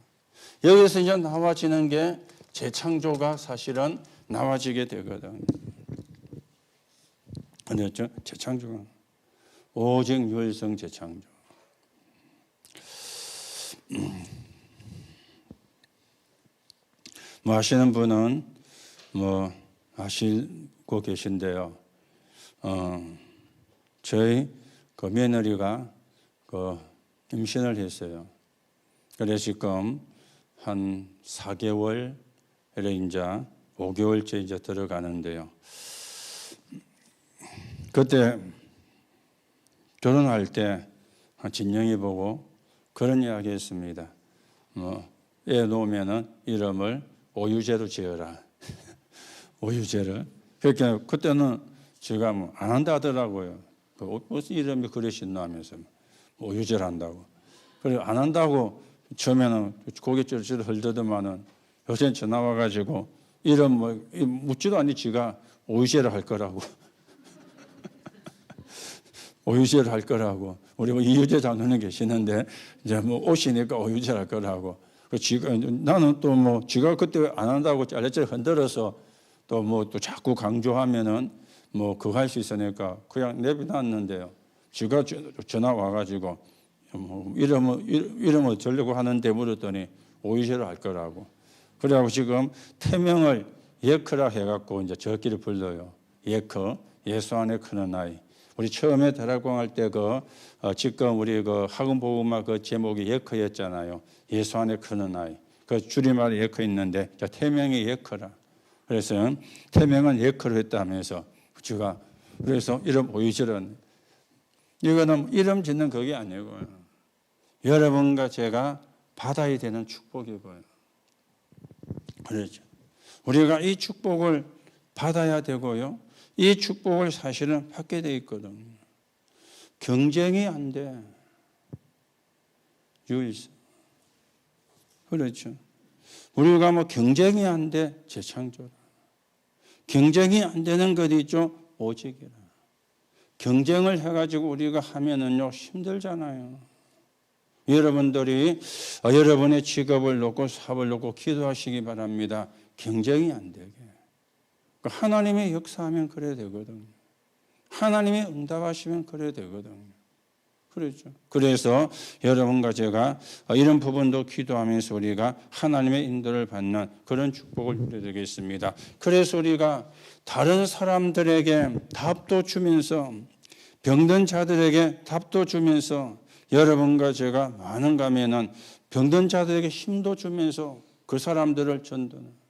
여기서 이제 나와지는 게 재창조가 사실은 나와지게 되거든요. 그렇죠? 재창조가. 오직 유일성 재창조. 뭐 아시는 분은 뭐 아시고 계신데요. 저희 그 며느리가 그 임신을 했어요. 그래서 지금 한 4개월에 이제 5개월째 이제 들어가는데요. 그때 결혼할 때 진영이 보고 그런 이야기 했습니다. 애 놓으면은 이름을 오유재로 지어라. 오유재를. 그러니까 그때는 제가 뭐 안 한다 하더라고요. 무슨 이름이 그리 신나 하면서 오유재를 한다고. 그래 안 한다고 처음에는 고갯줄을 흘더더만은 요새 전화 와가지고 이름 묻지도 않니 지가 오이시를 할 거라고. 오유제를 할 거라고. 우리 이유재 장로님 계시는데 이제 오시니까 오유제를 할 거라고. 나는 또 지가 그때 안 한다고 짤짤 흔들어서 또 자꾸 강조하면은 그거 할 수 있으니까 그냥 내비놨는데요. 지가 전화 와가지고 이름을 전려고 하는데 물었더니 오유제를 할 거라고. 그래갖고 지금 태명을 예크라 해갖고 이제 저끼리 불러요. 예크, 예수 안에 크는 아이. 우리 처음에 다락방할 때 지금 우리 학원 복음화 제목이 예크였잖아요. 예수 안에 크는 아이. 그 줄임말이 예크 있는데 태명이 예크라. 그래서 태명은 예크로 했다면서 제가 그래서 이름 오이절은 이거는 이름 짓는 그게 아니고요. 여러분과 제가 받아야 되는 축복이고요. 그렇죠. 우리가 이 축복을 받아야 되고요. 이 축복을 사실은 받게 돼 있거든요. 경쟁이 안 돼. 유일성. 그렇죠. 우리가 경쟁이 안 돼. 재창조라. 경쟁이 안 되는 것이 있죠. 오직이라. 경쟁을 해가지고 우리가 하면은요 힘들잖아요. 여러분들이 여러분의 직업을 놓고 사업을 놓고 기도하시기 바랍니다. 경쟁이 안 되게. 하나님의 역사하면 그래야 되거든요. 하나님이 응답하시면 그래야 되거든요. 그렇죠. 그래서 여러분과 제가 이런 부분도 기도하면서 우리가 하나님의 인도를 받는 그런 축복을 누려야 되겠습니다. 그래서 우리가 다른 사람들에게 답도 주면서 병든 자들에게 답도 주면서 여러분과 제가 많은 가면은 병든 자들에게 힘도 주면서 그 사람들을 전도하는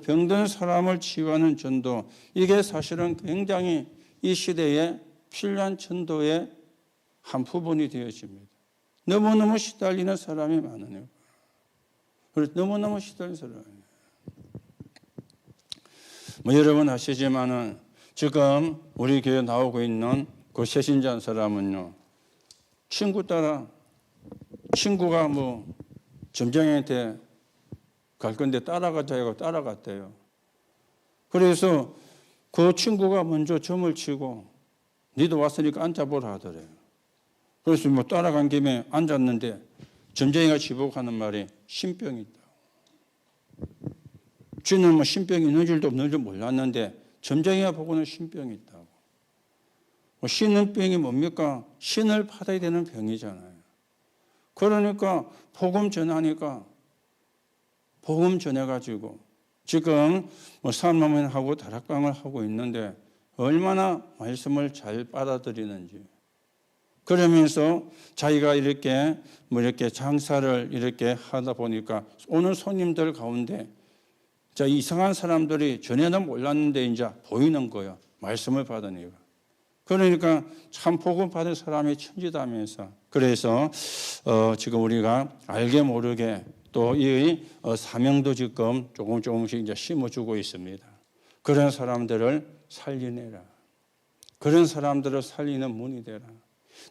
병든 사람을 치유하는 전도, 이게 사실은 굉장히 이 시대에 필요한 전도의 한 부분이 되어집니다. 너무너무 시달리는 사람이 많으니까. 그래서 너무너무 시달리는 사람이. 여러분 아시지만은 지금 우리 교회 나오고 있는 그 새신자 한 사람은요, 친구가 점쟁이한테 갈 건데 따라가자고 따라갔대요. 그래서 그 친구가 먼저 점을 치고 니도 왔으니까 앉아보라 하더래요. 그래서 따라간 김에 앉았는데 점쟁이가 지목하는 말이 신병이 있다고. 쥐는 신병이 있는 줄도 없는 줄 몰랐는데 점쟁이가 보고는 신병이 있다고. 신은 병이 뭡니까? 신을 받아야 되는 병이잖아요. 그러니까 복음 전하니까 복음 전해가지고 지금 산모문하고 다락방을 하고 있는데 얼마나 말씀을 잘 받아들이는지. 그러면서 자기가 이렇게 장사를 이렇게 하다 보니까 오는 손님들 가운데 이상한 사람들이 전에는 몰랐는데 이제 보이는 거예요. 말씀을 받으니까. 그러니까 참 복음 받은 사람이 천지다면서. 그래서 지금 우리가 알게 모르게 또 이 사명도 지금 조금씩 이제 심어주고 있습니다. 그런 사람들을 살리내라. 그런 사람들을 살리는 문이 되라.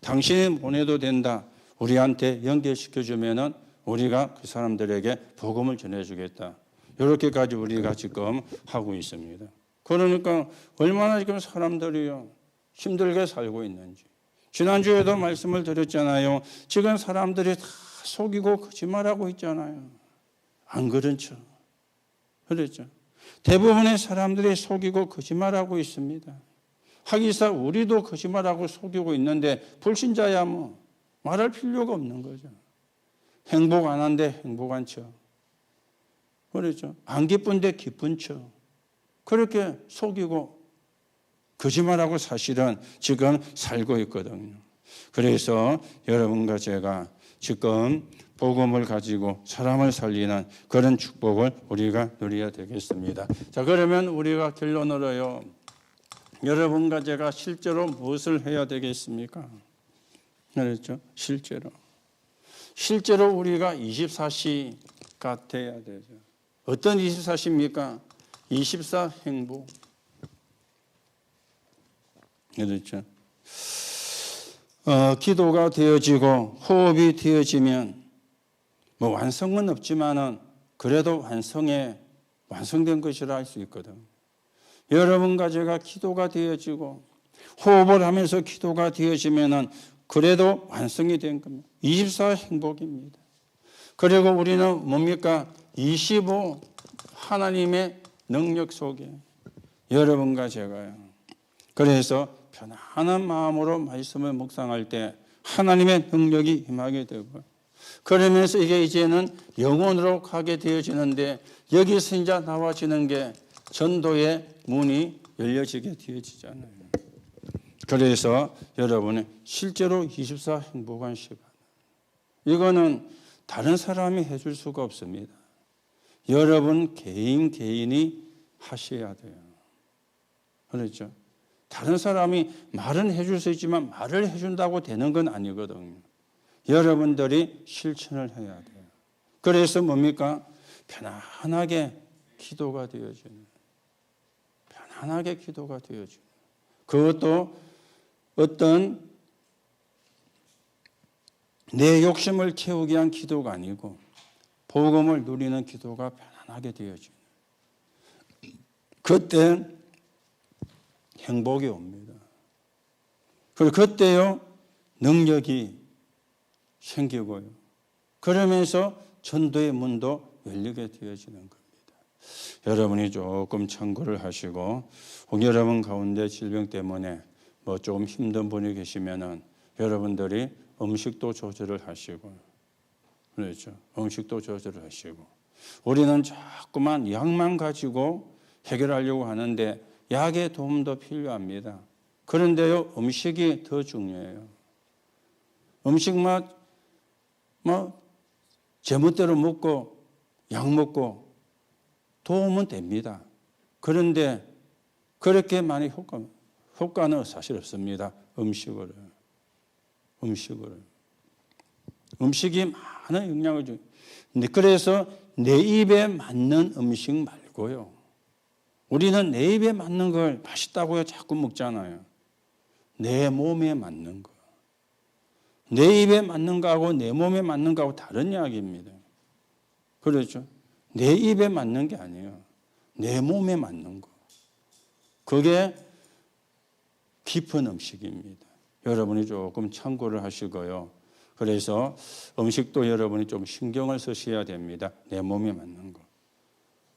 당신이 보내도 된다. 우리한테 연결시켜주면은 우리가 그 사람들에게 복음을 전해주겠다. 이렇게까지 우리가 지금 하고 있습니다. 그러니까 얼마나 지금 사람들이요 힘들게 살고 있는지. 지난주에도 말씀을 드렸잖아요. 지금 사람들이 다 속이고 거짓말하고 있잖아요. 안 그런 척. 그렇죠. 대부분의 사람들이 속이고 거짓말하고 있습니다. 하기사 우리도 거짓말하고 속이고 있는데 불신자야 말할 필요가 없는 거죠. 행복 안 한데 행복한 척. 그렇죠. 안 기쁜데 기쁜 척. 그렇게 속이고 거짓말하고 사실은 지금 살고 있거든요. 그래서 여러분과 제가 지금 복음을 가지고 사람을 살리는 그런 축복을 우리가 누려야 되겠습니다. 자, 그러면 우리가 결론으로요. 여러분과 제가 실제로 무엇을 해야 되겠습니까? 그렇죠? 실제로 우리가 24시가 돼야 되죠. 어떤 24시입니까? 24 행복. 그렇죠. 기도가 되어지고 호흡이 되어지면 완성은 없지만은 그래도 완성된 것이라 할 수 있거든. 여러분과 제가 기도가 되어지고 호흡을 하면서 기도가 되어지면은 그래도 완성이 된 겁니다. 24 행복입니다. 그리고 우리는 뭡니까? 25 하나님의 능력 속에 여러분과 제가요. 그래서 편안한 마음으로 말씀을 묵상할 때 하나님의 능력이 임하게 되고 그러면서 이게 이제는 영혼으로 가게 되어지는데 여기서 이제 나와지는 게 전도의 문이 열려지게 되어지잖아요. 그래서 여러분은 실제로 24 행복한 시간 이거는 다른 사람이 해줄 수가 없습니다. 여러분 개인이 하셔야 돼요. 그렇죠? 다른 사람이 말은 해줄 수 있지만 말을 해준다고 되는 건 아니거든요. 여러분들이 실천을 해야 돼요. 그래서 뭡니까? 편안하게 기도가 되어지는. 편안하게 기도가 되어지는. 그것도 어떤 내 욕심을 채우기 위한 기도가 아니고 복음을 누리는 기도가 편안하게 되어지는. 그때 행복이 옵니다. 그리고 그때요 능력이 생기고요. 그러면서 전도의 문도 열리게 되어지는 겁니다. 여러분이 조금 참고를 하시고 혹 여러분 가운데 질병 때문에 뭐 조금 힘든 분이 계시면은 여러분들이 음식도 조절을 하시고 그렇죠. 음식도 조절을 하시고 우리는 자꾸만 약만 가지고 해결하려고 하는데 약의 도움도 필요합니다. 그런데요 음식이 더 중요해요. 음식만 제멋대로 먹고 약 먹고 도움은 됩니다. 그런데 그렇게 많이 효과는 사실 없습니다. 음식이 많은 영향을 줘요. 그래서 내 입에 맞는 음식 말고요. 우리는 내 입에 맞는 걸 맛있다고요 자꾸 먹잖아요. 내 몸에 맞는 거. 내 입에 맞는 거하고 내 몸에 맞는 거하고 다른 이야기입니다. 그렇죠? 내 입에 맞는 게 아니에요. 내 몸에 맞는 거. 그게 깊은 음식입니다. 여러분이 조금 참고를 하시고요. 그래서 음식도 여러분이 좀 신경을 쓰셔야 됩니다. 내 몸에 맞는 거.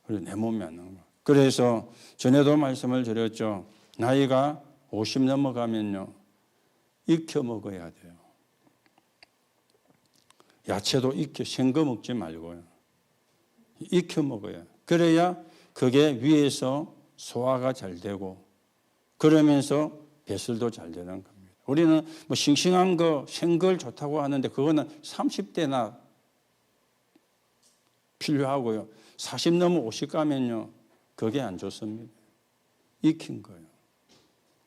그리고 내 몸에 맞는 거. 그래서 전에도 말씀을 드렸죠. 나이가 50 넘어가면요. 익혀 먹어야 돼요. 야채도 생거 먹지 말고요. 익혀 먹어야. 그래야 그게 위에서 소화가 잘 되고 그러면서 배설도 잘 되는 겁니다. 우리는 뭐 싱싱한 거, 생걸 좋다고 하는데 그거는 30대나 필요하고요. 40 넘어 50 가면요. 그게 안 좋습니다. 익힌 거예요.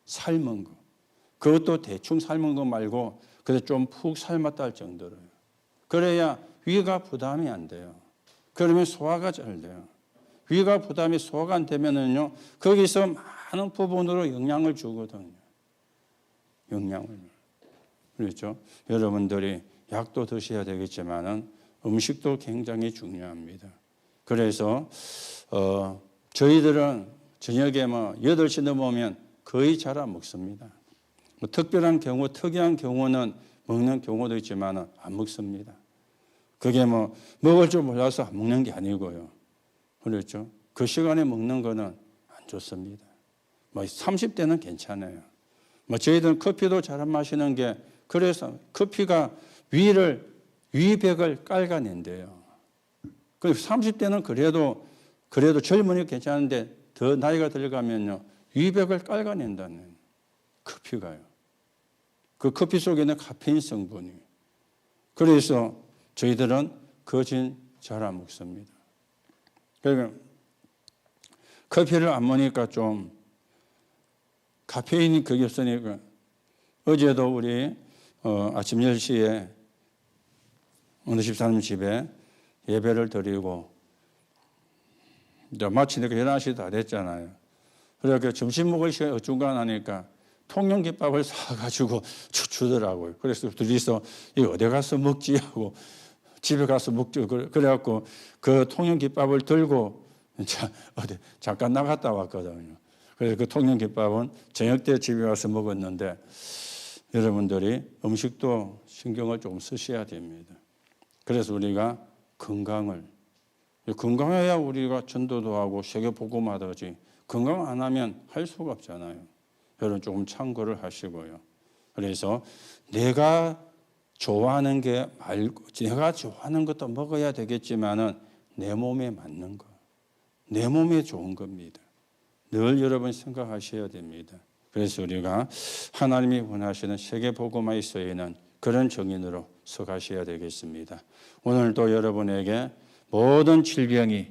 삶은 거. 그것도 대충 삶은 거 말고 그래서 좀 푹 삶았다 할 정도로요. 그래야 위가 부담이 안 돼요. 그러면 소화가 잘 돼요. 위가 부담이 소화가 안 되면은요, 거기서 많은 부분으로 영향을 주거든요. 영향을. 그렇죠? 여러분들이 약도 드셔야 되겠지만은 음식도 굉장히 중요합니다. 그래서, 저희들은 저녁에 8시 넘어오면 거의 잘 안 먹습니다. 뭐 특별한 경우, 특이한 경우는 먹는 경우도 있지만 안 먹습니다. 그게 먹을 줄 몰라서 안 먹는 게 아니고요. 그렇죠? 그 시간에 먹는 거는 안 좋습니다. 30대는 괜찮아요. 저희들은 커피도 잘 안 마시는 게 그래서 커피가 위백을 깔아낸대요. 30대는 그래도 젊으니 괜찮은데 더 나이가 들어가면요. 위백을 깔아낸다는 커피가요. 그 커피 속에 있는 카페인 성분이. 그래서 저희들은 거진 잘 안 먹습니다. 그러니까 커피를 안 먹으니까 좀 카페인이 거기 없으니까 어제도 우리 아침 10시에 어느 집사님 집에 예배를 드리고 이제 마치니까 11시 다 됐잖아요. 그래서 점심 먹을 시간이 어중간하니까 통영김밥을 사가지고 주더라고요. 그래서 둘이서 이거 어디 가서 먹지 하고 집에 가서 먹죠. 그래갖고 그 통영김밥을 들고 어디 잠깐 나갔다 왔거든요. 그래서 그 통영김밥은 저녁 때 집에 와서 먹었는데 여러분들이 음식도 신경을 조금 쓰셔야 됩니다. 그래서 우리가 건강해야 우리가 전도도 하고 세계 복음화도 하지 건강 안 하면 할 수가 없잖아요. 여러분 조금 참고를 하시고요. 그래서 내가 좋아하는 게 말고 내가 좋아하는 것도 먹어야 되겠지만은 내 몸에 맞는 거, 내 몸에 좋은 겁니다. 늘 여러분 생각하셔야 됩니다. 그래서 우리가 하나님이 원하시는 세계 복음화에 있어서는 그런 정인으로 서가셔야 되겠습니다. 오늘도 여러분에게 모든 질병이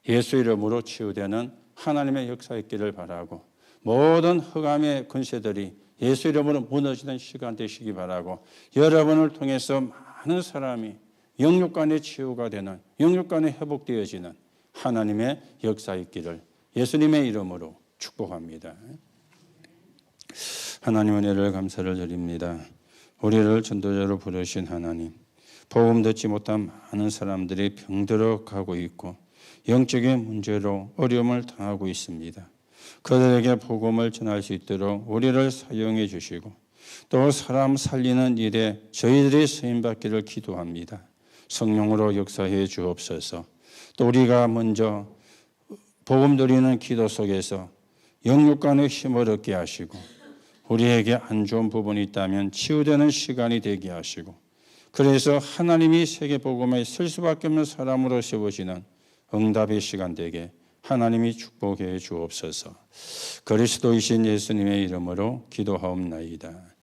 예수 이름으로 치유되는 하나님의 역사 있기를 바라고 모든 흑암의 권세들이 예수 이름으로 무너지는 시간 되시기 바라고 여러분을 통해서 많은 사람이 영육간의 치유가 되는 영육간의 회복되어지는 하나님의 역사 있기를 예수님의 이름으로 축복합니다. 하나님 은혜를 감사를 드립니다. 우리를 전도자로 부르신 하나님, 복음 듣지 못한 많은 사람들이 병들어 가고 있고 영적인 문제로 어려움을 당하고 있습니다. 그들에게 복음을 전할 수 있도록 우리를 사용해 주시고 또 사람 살리는 일에 저희들이 쓰임받기를 기도합니다. 성령으로 역사해 주옵소서. 또 우리가 먼저 복음 드리는 기도 속에서 영육간의 힘을 얻게 하시고 우리에게 안 좋은 부분이 있다면 치유되는 시간이 되게 하시고 그래서 하나님이 세계 복음에 쓸 수밖에 없는 사람으로 세워지는 응답의 시간 되게 하나님이 축복해 주옵소서. 그리스도이신 예수님의 이름으로 기도하옵나이다.